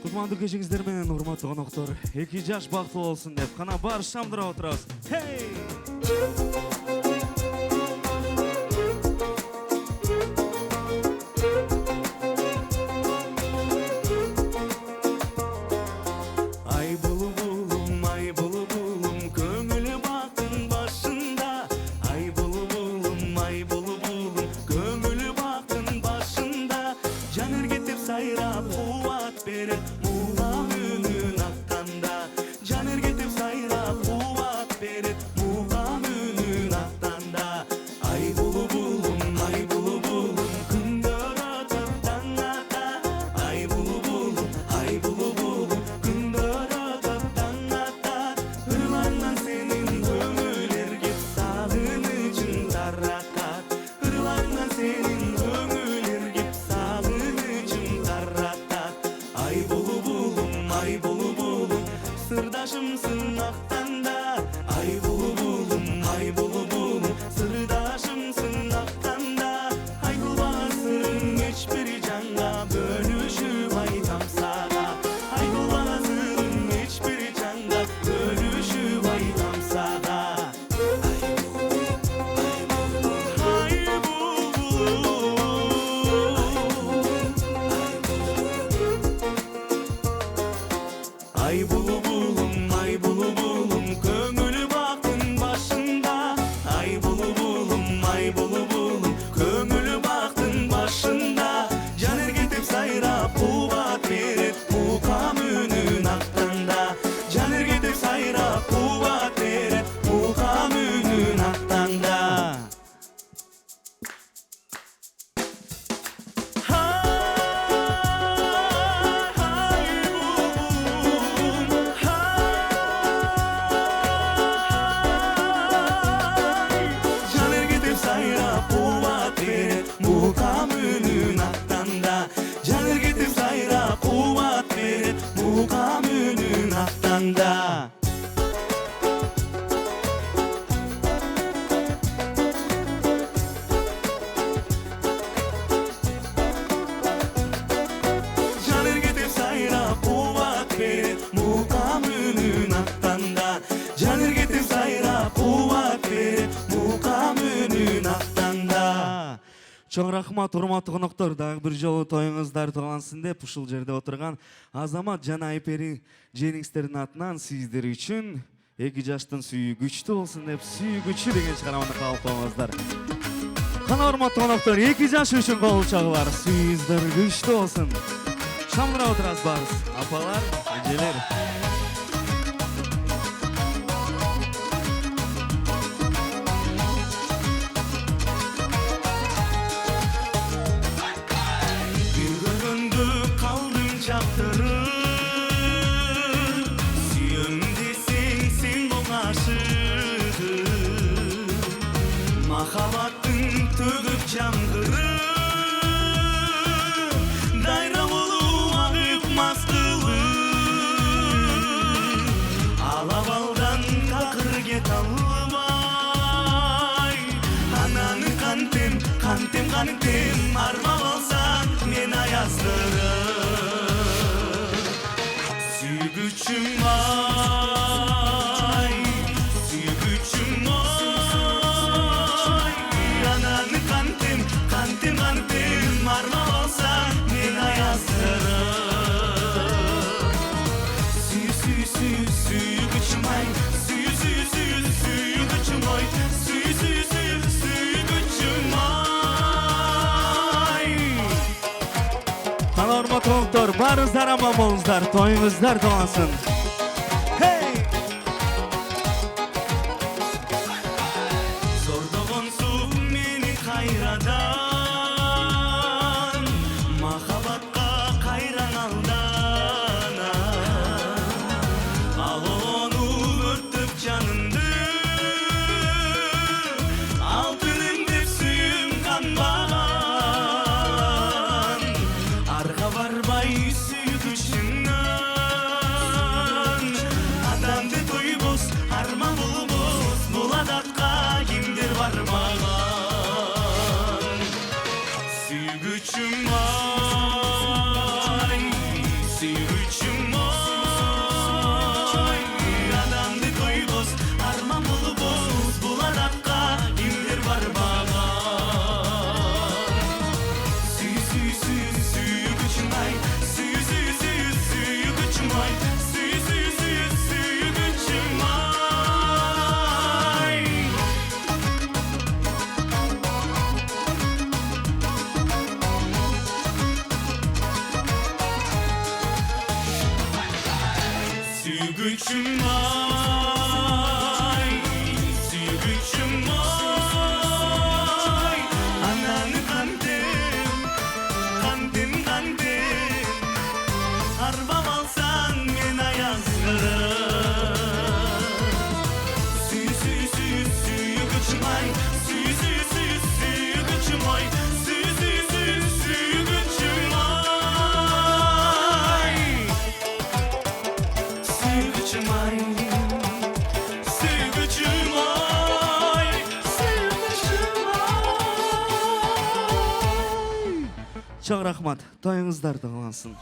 Кутмандуу кечиңиздер менен урматтуу коноктор, 2 жаш бактылуу болсун деп кана бар шамдырап отурабыз. Хей! Чоң рахмат, урматтуу коноктор, дагы бир жолу тоюңуздар тойлансын деп ушул жерде отурган Азамат жана Айпери жеңиңиздердин атынан сиздер үчүн 2 жаштын сүйүү күчтүү болсун деп сүйүү күчү деген чыгарманы кабыл кылыңыздар. Кана урматтуу коноктор, 2 жаш үчүн кол чагылар, сүйүүңүздөр күчтүү болсун. Шамдырап отурабыз барыбыз, апалар, эжелер. Махаббаттың төгіп жаңғыры дайра болу ағып мастылы алабалдан тақыр кет алмай ананы қантем арма болсаң мен аяздырып сүйгүчүм ай сүйгүчүм арма болсаң мен аяздырып сүйгүчүм ай сүйгүчүм ой сүйгүчүм ай. Кана урматтуу коноктор, барыңыздар аман болуңуздар, тоюңуздар тойлансын. Зордогон суу мени кайрадан махаббатка кайран алдана ал ону өртөп жанымды алтыным деп сүйүм канбаган арга барбай сүйгүчүмдөн адамды тойбос арман болбос бул адатка кимдир бармаган сүйгүчүм ай сүйгүчүм Süygüçüm ay, süygüçüm ay. Ananı kandım, kandım kandım. Arabam alsan men ayazgırım. Süygüçüm ay, süygüçüm ay. Süygüçüm ay. Süygüçüm ay, süygüçüm ay, süygüçüm ay. Çok rahmat. Toyuңuzдар тойлансın.